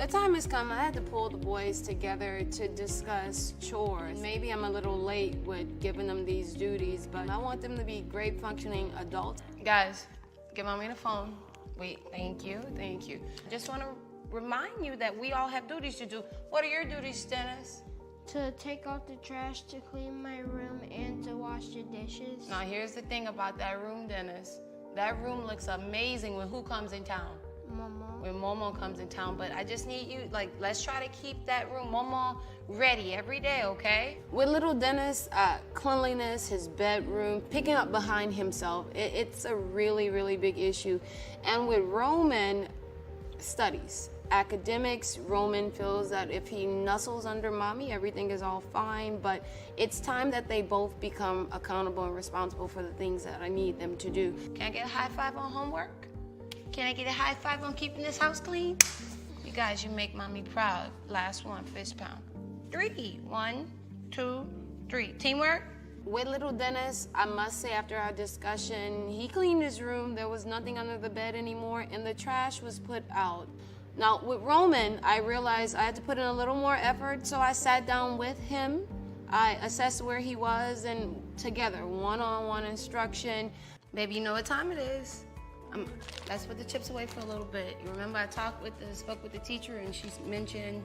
The time has come. I had to pull the boys together to discuss chores. Maybe I'm a little late with giving them these duties, but I want them to be great functioning adults. Guys, give mommy the phone. Wait, thank you. Just want to remind you that we all have duties to do. What are your duties, Dennis? To take out the trash, to clean my room, and to wash the dishes. Now here's the thing about that room, Dennis. That room looks amazing when who comes in town? Momo. When Momo comes in town, but I just need you, let's try to keep that room, Momo, ready every day, okay? With little Dennis, cleanliness, his bedroom, picking up behind himself, it's a really, really big issue. And with Roman, studies. Academics, Roman feels that if he nuzzles under mommy, everything is all fine, but it's time that they both become accountable and responsible for the things that I need them to do. Can I get a high five on homework? Can I get a high five on keeping this house clean? You guys, you make mommy proud. Last one, fist pound. 3, 1, 2, 3. Teamwork? With little Dennis, I must say after our discussion, he cleaned his room. There was nothing under the bed anymore, and the trash was put out. Now, with Roman, I realized I had to put in a little more effort, so I sat down with him. I assessed where he was, and together, one-on-one instruction. Baby, you know what time it is. Let's put the chips away for a little bit. You remember I spoke with the teacher, and she mentioned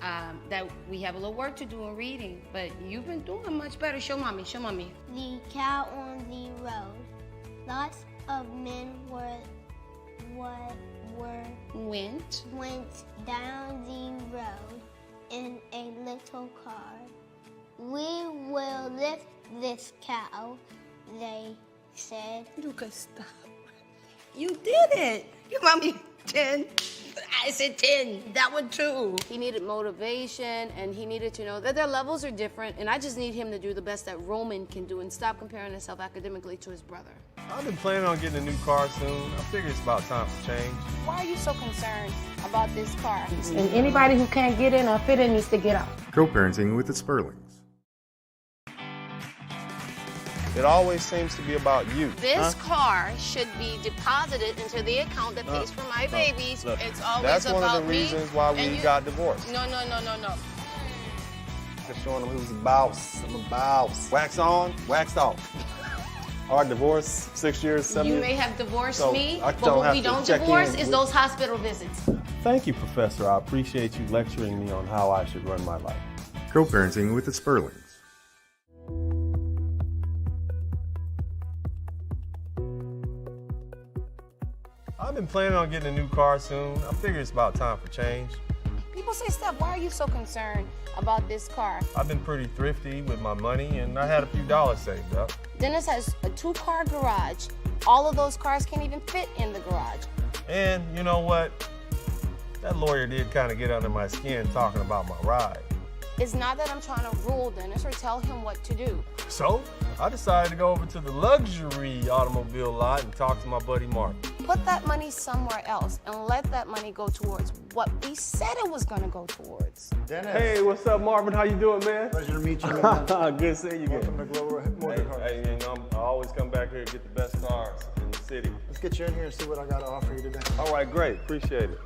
that we have a little work to do in reading, but you've been doing much better. Show mommy. The cow on the road. Lots of men went down the road in a little car. We will lift this cow, they said. Lucas, stop. You did it. Give mommy 10. I said 10. That one too. He needed motivation, and he needed to know that their levels are different, and I just need him to do the best that Roman can do and stop comparing himself academically to his brother. I've been planning on getting a new car soon. I figure it's about time for change. Why are you so concerned about this car? And anybody who can't get in or fit in needs to get out. Co-parenting with the Spurlings. It always seems to be about you. This car should be deposited into the account that pays for my babies. Look, it's always that's about me. one of the reasons why we got divorced. No. Just showing him who's the boss. I'm a boss. Wax on, wax off. Our divorce, 6 years, 7 years. You may have divorced So me, I but don't what have we to don't check divorce in is with- those hospital visits. Thank you, Professor. I appreciate you lecturing me on how I should run my life. Co-parenting with the Spurlings. I've been planning on getting a new car soon. I figure it's about time for change. People say, Steph, why are you so concerned about this car? I've been pretty thrifty with my money, and I had a few dollars saved up. Dennis has a 2-car garage. All of those cars can't even fit in the garage. And you know what? That lawyer did kind of get under my skin talking about my ride. It's not that I'm trying to rule Dennis or tell him what to do. So I decided to go over to the luxury automobile lot and talk to my buddy Mark. Put that money somewhere else and let that money go towards what we said it was going to go towards. Dennis. Hey, what's up, Marvin? How you doing, man? Pleasure to meet you, man. Good seeing you Welcome again. to Glover Motor Cars. Hey, you know, I always come back here to get the best cars in the city. Let's get you in here and see what I got to offer you today. All right, great. Appreciate it.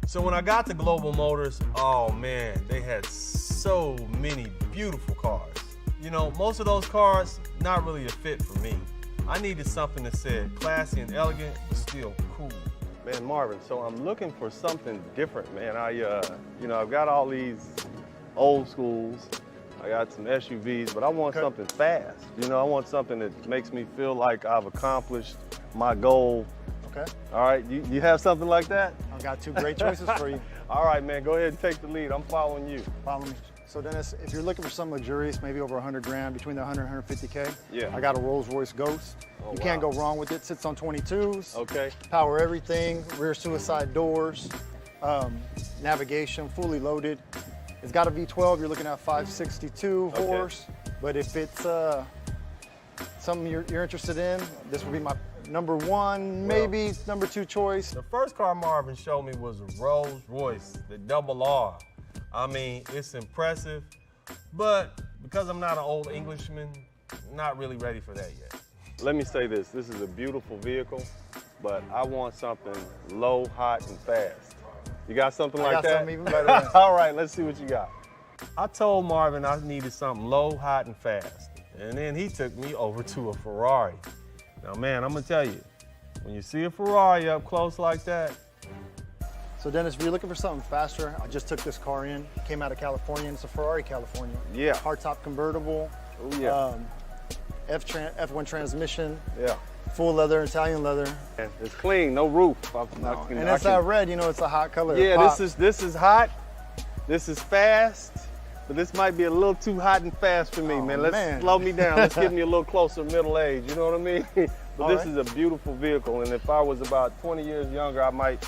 So when I got to Global Motors, oh man, they had so many beautiful cars. You know, most of those cars, not really a fit for me. I needed something that said classy and elegant, but still cool. Man, Marvin, so I'm looking for something different, man. I've got all these old schools. I got some SUVs, but I want something fast. You know, I want something that makes me feel like I've accomplished my goal. Okay. All right, you have something like that? I've got 2 great choices for you. All right, man, go ahead and take the lead. I'm following you. Follow me. So Dennis, if you're looking for some luxurious, maybe over 100 grand, between the 100 and 150K, Yeah. I got a Rolls Royce Ghost. Oh, You can't wow. go wrong with it. Sits on 22s. Okay. Power everything, rear suicide doors, navigation, fully loaded. It's got a V12, you're looking at 562 horse. But if it's something you're interested in, this would be my number 1, maybe number 2 choice. The first car Marvin showed me was a Rolls Royce, the double R. I mean, it's impressive, but because I'm not an old Englishman, not really ready for that yet. Let me say this is a beautiful vehicle, but I want something low, hot, and fast. You got something I like got that? something even better than All right, let's see what you got. I told Marvin I needed something low, hot, and fast. And then he took me over to a Ferrari. Now, man, I'm gonna tell you, when you see a Ferrari up close like that, So Dennis, if you're looking for something faster, I just took this car in, came out of California, and it's a Ferrari California. Yeah. Hardtop convertible. oh yeah, F1 transmission, yeah. full leather, Italian leather. And it's clean, no roof. And it's red, you know, it's a hot color. It Yeah, pops. this is hot, this is fast, but this might be a little too hot and fast for me, Oh, man. Let's man. slow me down. Let's get me a little closer middle age, you know what I mean? But All this right. is a beautiful vehicle, and if I was about 20 years younger, I might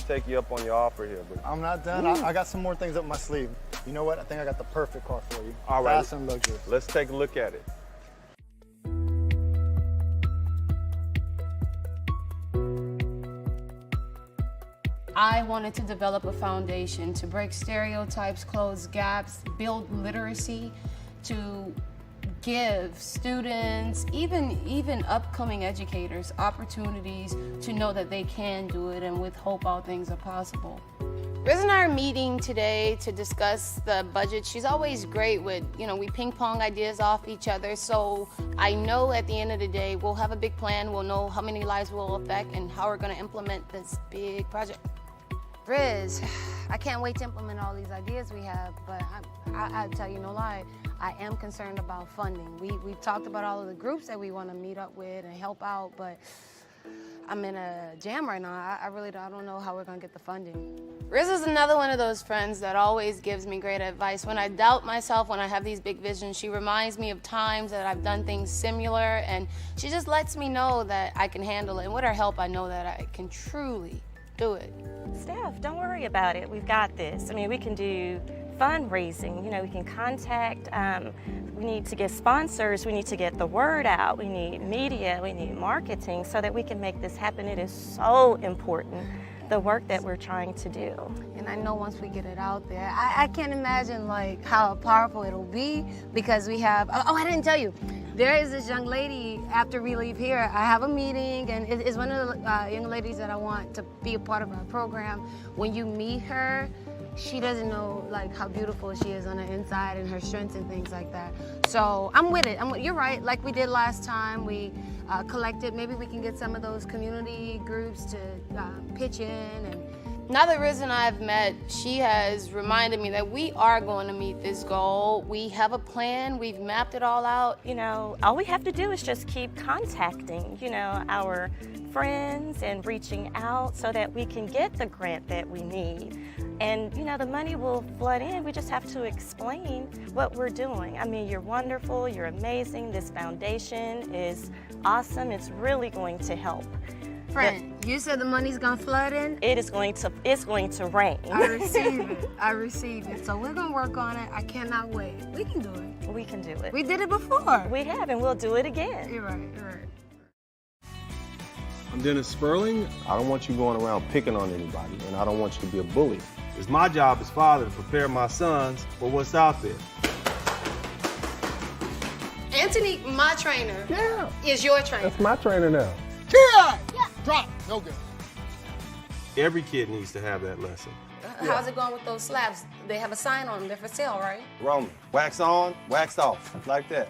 take you up on your offer here. But I'm not done. I got some more things up my sleeve. You know what? I think I got the perfect car for you. All right. Fast and luxurious. let's take a look at it. I wanted to develop a foundation to break stereotypes, close gaps, build literacy, to give students, even upcoming educators, opportunities to know that they can do it, and with hope all things are possible. Riz and I are meeting today to discuss the budget. She's always great with, we ping pong ideas off each other. So I know at the end of the day, we'll have a big plan. We'll know how many lives we'll affect and how we're gonna implement this big project. Riz, I can't wait to implement all these ideas we have, but I tell you no lie, I am concerned about funding. We've talked about all of the groups that we want to meet up with and help out, but I'm in a jam right now. I don't know how we're gonna get the funding. Riz is another one of those friends that always gives me great advice. When I doubt myself, when I have these big visions, she reminds me of times that I've done things similar, and she just lets me know that I can handle it. And with her help, I know that I can truly do it. Steph, don't worry about it. We've got this. I mean, we can do fundraising. We can contact, we need to get sponsors, we need to get the word out, we need media, we need marketing so that we can make this happen. It is so important, the work that we're trying to do. And I know once we get it out there, I can't imagine like how powerful it'll be, because we have, I didn't tell you, there is this young lady after we leave here. I have a meeting, and it's one of the young ladies that I want to be a part of our program. When you meet her, she doesn't know like how beautiful she is on the inside and her strengths and things like that. So I'm with it. You're right. Like we did last time, we collected. Maybe we can get some of those community groups to pitch in. And now that Riz and I have met, she has reminded me that we are going to meet this goal. We have a plan. We've mapped it all out. All we have to do is just keep contacting, our friends and reaching out so that we can get the grant that we need. And, the money will flood in. We just have to explain what we're doing. I mean, you're wonderful, you're amazing. This foundation is awesome. It's really going to help. Friend, you said the money's gonna flood in? It's going to rain. I receive it. I receive it. So we're gonna work on it. I cannot wait. We can do it. We can do it. We did it before. We have, and we'll do it again. You're right. You're right. I'm Dennis Spurling. I don't want you going around picking on anybody, and I don't want you to be a bully. It's my job as father to prepare my sons for what's out there. Anthony, my trainer, is your trainer. That's my trainer now. Drop. No good. Every kid needs to have that lesson. How's it going with those slabs? They have a sign on them. They're for sale, right? Roman, wax on, wax off, like that.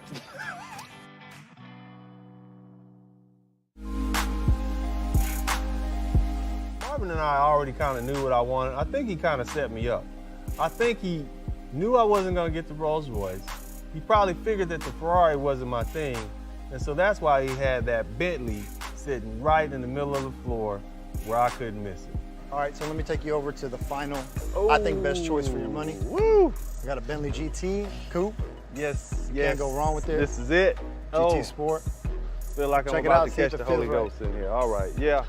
Marvin and I already kind of knew what I wanted. I think he kind of set me up. I think he knew I wasn't going to get the Rolls Royce. He probably figured that the Ferrari wasn't my thing, and so that's why he had that Bentley sitting right in the middle of the floor where I couldn't miss it. All right, so let me take you over to the final, I think, best choice for your money. Woo! I got a Bentley GT Coupe. Yes, Can't go wrong with this. This is it. GT Sport. Feel like I'm Check it about out, to see if catch it the Holy feels right. Ghost in here. All right, yeah.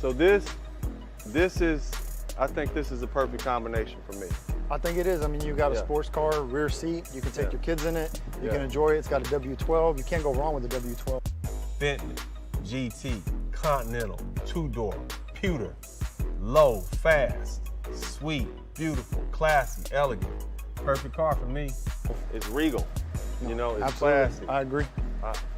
So this is, I think this is a perfect combination for me. I think it is. I mean, you got a Yeah. sports car, rear seat. You can take Yeah. your kids in it. You Yeah. can enjoy it. It's got a W12. You can't go wrong with the W12. Bentley, GT, Continental, two-door, pewter, low, fast, sweet, beautiful, classy, elegant. Perfect car for me. It's regal, it's Absolutely. classy. I agree.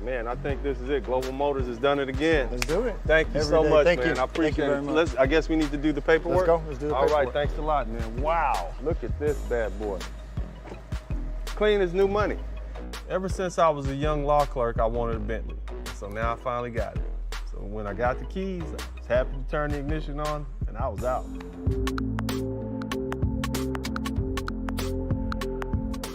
Man, I think this is it. Global Motors has done it again. Let's do it. Thank you Every so day. much, Thank man. you. I Thank you appreciate very it. much. I guess we need to do the paperwork. Let's go. Let's do the All paperwork. right, thanks a lot, man. Wow, look at this bad boy. Clean as new money. Ever since I was a young law clerk, I wanted a Bentley. So now I finally got it. So when I got the keys, I was happy to turn the ignition on, and I was out.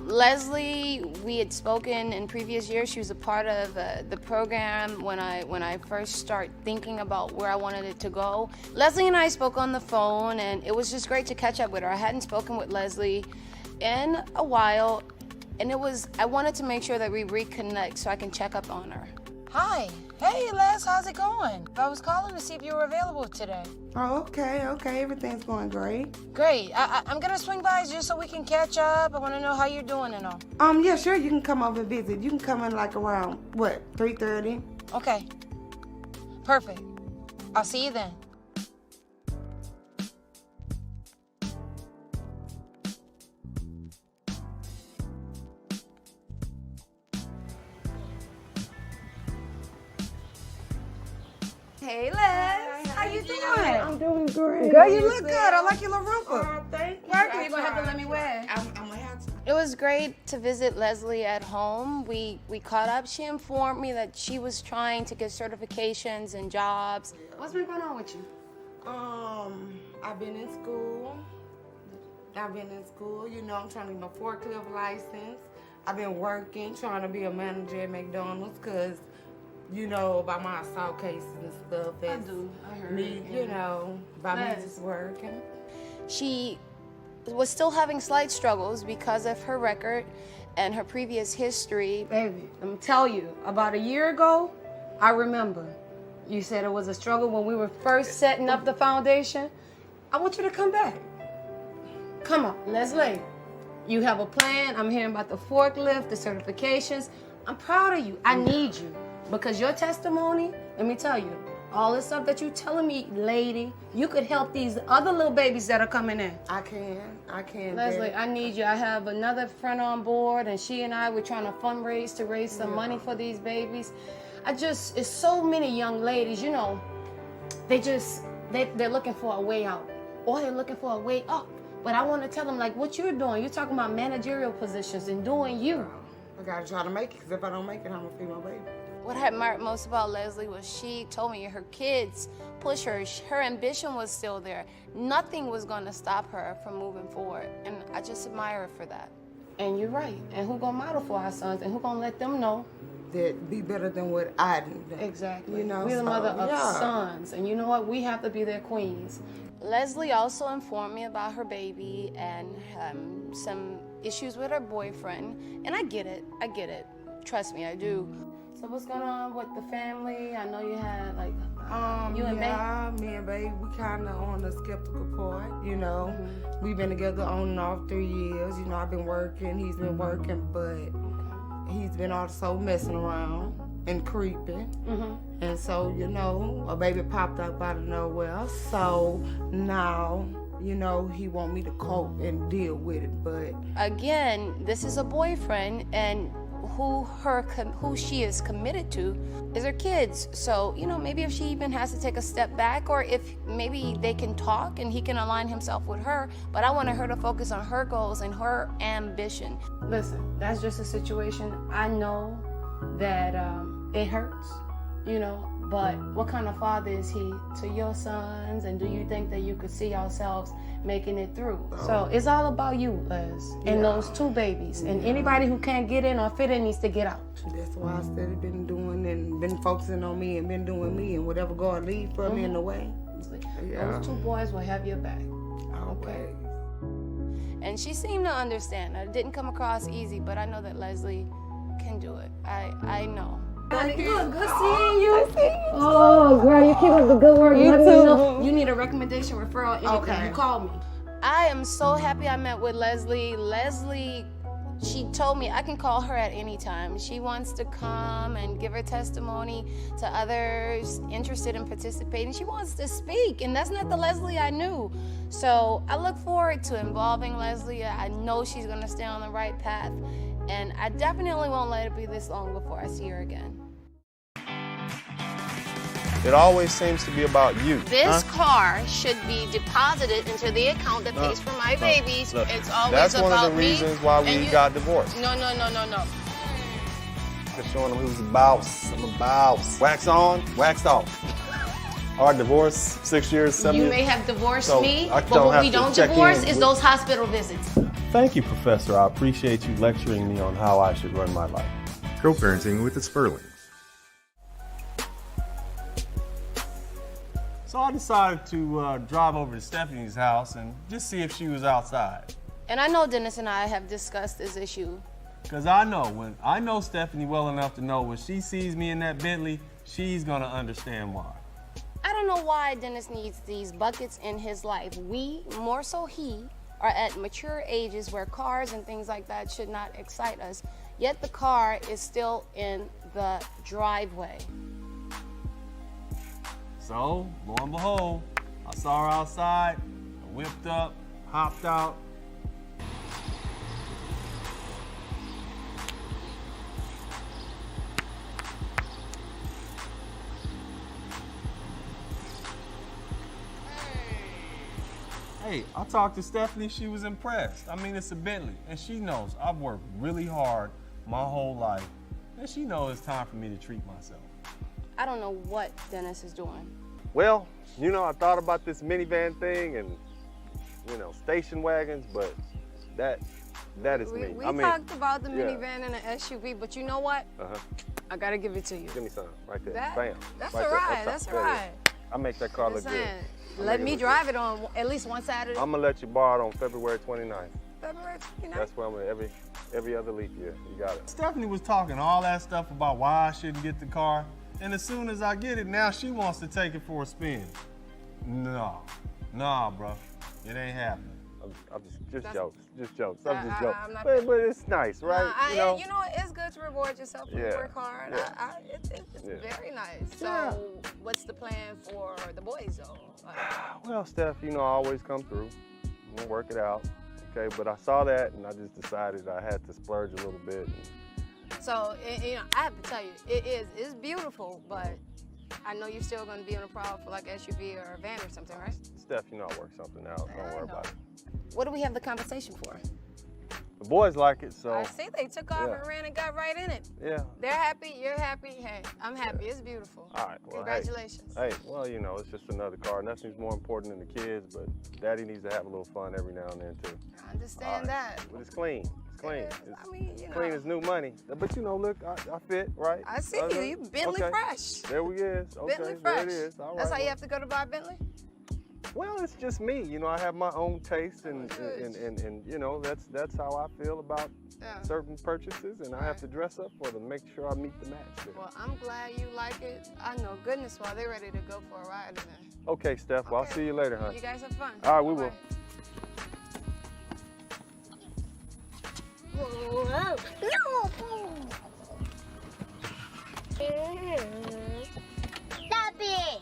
Leslie, we had spoken in previous years. She was a part of the program when I first started thinking about where I wanted it to go. Leslie and I spoke on the phone, and it was just great to catch up with her. I hadn't spoken with Leslie in a while, and I wanted to make sure that we reconnect so I can check up on her. Hi. Hey, Les, how's it going? I was calling to see if you were available today. Oh, okay. Everything's going great. Great. I'm gonna swing by just so we can catch up. I want to know how you're doing and all. Yeah, sure. You can come over and visit. You can come in like around, 3:30? Okay. Perfect. I'll see you then. Hey, Les. How you doing? I'm doing great. Girl, you look good. I like your little romper. Thank you. You're gonna have to let me wear. I'm gonna have to. It was great to visit Leslie at home. We caught up. She informed me that she was trying to get certifications and jobs. What's been going on with you? I've been in school. You know, I'm trying to get my forklift license. I've been working, trying to be a manager at McDonald's, because, you know, about my assault cases and stuff. I do. I heard. Me, you know, by me Les. just working. She was still having slight struggles because of her record and her previous history. Baby, let me tell you, about a year ago, I remember. You said it was a struggle when we were first setting up the foundation. I want you to come back. Come on, Leslie. You have a plan. I'm hearing about the forklift, the certifications. I'm proud of you. I need you. Because your testimony, let me tell you, all this stuff that you telling me, lady, you could help these other little babies that are coming in. I can. Leslie, babe. I need you. I have another friend on board, and she and I were trying to fundraise to raise some money for these babies. It's so many young ladies, you know, they're looking for a way out, or they're looking for a way up. But I want to tell them, like, what you're doing. You're talking about managerial positions and doing you. I gotta try to make it, because if I don't make it, I'm gonna feed my baby. What I admired most about Leslie was she told me her kids push her. Her ambition was still there. Nothing was going to stop her from moving forward. And I just admire her for that. And you're right. And who gonna model for our sons? And who gonna let them know? That be better than what I do. Exactly. You know, we're the so, mother of yeah. sons. And you know what? We have to be their queens. Leslie also informed me about her baby and some issues with her boyfriend. And I get it. Trust me, I do. So what's going on with the family? I know you had, like, you and me and babe, we kind of on the skeptical part, you know. Mm-hmm. We've been together on and off 3 years. You know, I've been working, he's been working, but he's been also messing around and creeping. Mm-hmm. And so, you know, a baby popped up out of nowhere. So now, you know, he want me to cope and deal with it, but... Again, this is a boyfriend, and who she is committed to is her kids. So, you know, maybe if she even has to take a step back, or if maybe they can talk and he can align himself with her, but I wanted her to focus on her goals and her ambition. Listen, that's just a situation. I know that it hurts, you know, but what kind of father is he to your sons? And do you think that you could see ourselves making it through? So it's all about you, Les, and those two babies. And anybody who can't get in or fit in needs to get out. That's why I steady been doing and been focusing on me and been doing me, and whatever God leads for me in the way. Those two boys will have your back. Okay. And she seemed to understand. It didn't come across easy, but I know that Leslie can do it. I know. Good seeing you. Oh, girl, you keep up the good work. You too. You need a recommendation, referral, anything. Okay. You call me. I am so happy I met with Leslie. Leslie, she told me I can call her at any time. She wants to come and give her testimony to others interested in participating. She wants to speak, and that's not the Leslie I knew. So I look forward to involving Leslie. I know she's going to stay on the right path. And I definitely won't let it be this long before I see her again. It always seems to be about you. This car should be deposited into the account that pays for my babies. Look, it's always that's about me. one of the reasons why we got divorced. No. Just showing him who's the boss. I'm a boss. Wax on, waxed off. Our divorce, 6 years, 7 years. You may have divorced So me, I but don't what have we to don't check divorce in is with- those hospital visits. Thank you, Professor. I appreciate you lecturing me on how I should run my life. Co-parenting with the Spurlings. So I decided to drive over to Stephanie's house and just see if she was outside. And I know Dennis and I have discussed this issue. Because I know Stephanie well enough to know when she sees me in that Bentley, she's gonna understand why. I don't know why Dennis needs these buckets in his life. We, more so he, are at mature ages where cars and things like that should not excite us. Yet the car is still in the driveway. So, lo and behold, I saw her outside, I whipped up, hopped out. Hey, I talked to Stephanie, she was impressed. I mean, it's a Bentley, and she knows I've worked really hard my whole life, and she knows it's time for me to treat myself. I don't know what Dennis is doing. Well, you know, I thought about this minivan thing and, you know, station wagons, but that is me. We I mean, talked about the yeah. minivan and the SUV, but you know what? I gotta give it to you. Give me some right there. That- Bam. That's right all there. right. Up That's top. all There it right. is. I make that car look Just good. saying, I let make me look drive it on at least one Saturday. I'm gonna let you borrow it on February 29th. February 29th. That's where I'm gonna every other leap year. You got it. Stephanie was talking all that stuff about why I shouldn't get the car, and as soon as I get it, now she wants to take it for a spin. Nah, bro, it ain't happening. I'm just jokes. I'm just joking. I'm not- But it's nice, right? You know, it's good to reward yourself when you work hard. Yeah. It's very nice. So, Yeah. what's the plan for the boys, though? Well, Steph, you know, I always come through. I'm gonna work it out, okay? But I saw that, and I just decided I had to splurge a little bit. So, you know, I have to tell you, it's beautiful, but I know you're still going to be on a prowl for like SUV or a van or something, right? Steph, you know I work something out. Don't worry about it. What do we have the conversation for? The boys like it, so. I see they took off and ran and got right in it. Yeah. They're happy, you're happy. Hey, I'm happy. It's beautiful. All right. Well, congratulations. Hey, well, you know, it's just another car. Nothing's more important than the kids, but Daddy needs to have a little fun every now and then, too. I understand that. But it's clean. It's clean. I mean, you know. Clean as new money. But, you know, look, I fit, right? I see you. You Bentley fresh. There we is. Okay, Bentley fresh. there it is. All right. That's how you have to go to buy a Bentley? Well, it's just me. You know, I have my own taste, and you know, that's how I feel about certain purchases, and I have to dress up for them, make sure I meet the match there. Well, I'm glad you like it. I know goodness why they're ready to go for a ride in there. Okay, Steph. Well, I'll see you later, honey. You guys have fun. All right, we will. Whoa, no! Stop it!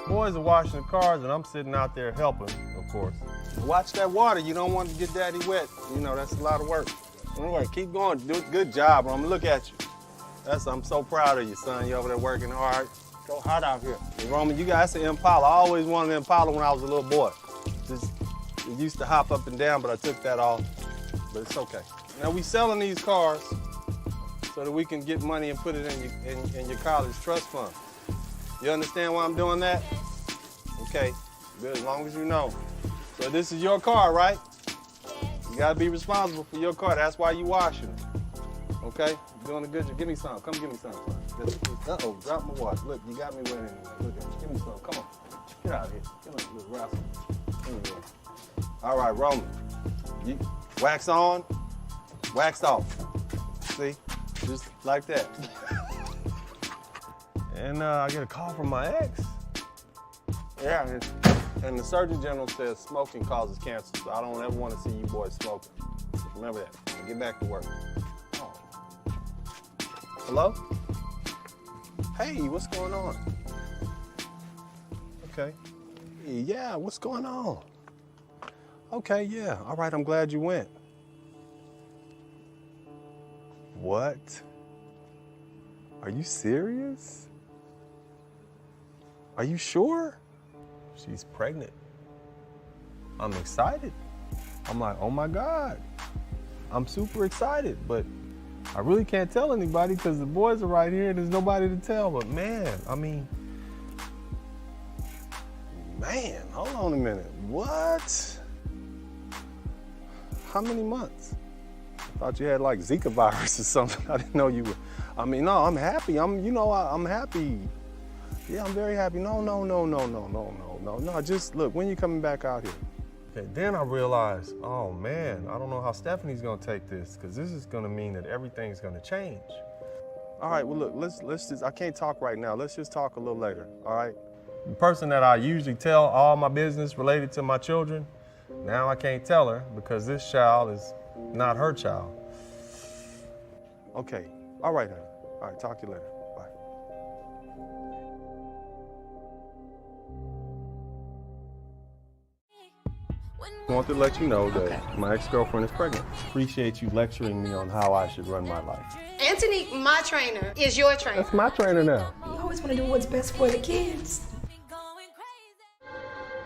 Boys are washing the cars, and I'm sitting out there helping, of course. Watch that water. You don't want to get Daddy wet. You know, that's a lot of work. Anyway, keep going. Do a good job. I'm going to look at you. I'm so proud of you, son. You over there working hard. Go hard out here. And Roman, you got an Impala. I always wanted an Impala when I was a little boy. It used to hop up and down, but I took that off. But it's okay. Now, we selling these cars so that we can get money and put it in your college trust fund. You understand why I'm doing that? Okay, good, as long as you know. So this is your car, right? You gotta be responsible for your car. That's why you washing it. Okay, you're doing a good job. Give me some, come give me some. Uh-oh, drop my water. Look, you got me wet anyway. Look at me, give me some, come on. Get out of here, get on, little rascal. Anyway. All right, Roman, you wax on, wax off. See, just like that. And I get a call from my ex. Yeah, and the Surgeon General says smoking causes cancer, so I don't ever want to see you boys smoking. Just remember that. Now get back to work. Oh. Hello? Hey, what's going on? Okay. Yeah, what's going on? Okay, yeah. All right, I'm glad you went. What? Are you serious? Are you sure? She's pregnant. I'm excited. I'm like, oh my God. I'm super excited, but I really can't tell anybody because the boys are right here and there's nobody to tell. But man, I mean, man, hold on a minute. What? How many months? I thought you had like Zika virus or something. I didn't know you were. I mean, no, I'm happy. I'm happy. Yeah, I'm very happy. No. Just look, when you coming back out here? Okay, then I realized, oh man, I don't know how Stephanie's gonna take this, because this is gonna mean that everything's gonna change. All right, well look, let's just, I can't talk right now. Let's just talk a little later, all right? The person that I usually tell all my business related to my children, now I can't tell her because this child is not her child. Okay, all right, honey. All right, talk to you later. Bye. I want to let you know that my ex-girlfriend is pregnant. Appreciate you lecturing me on how I should run my life. Anthony, my trainer, is your trainer. That's my trainer now. You always want to do what's best for the kids.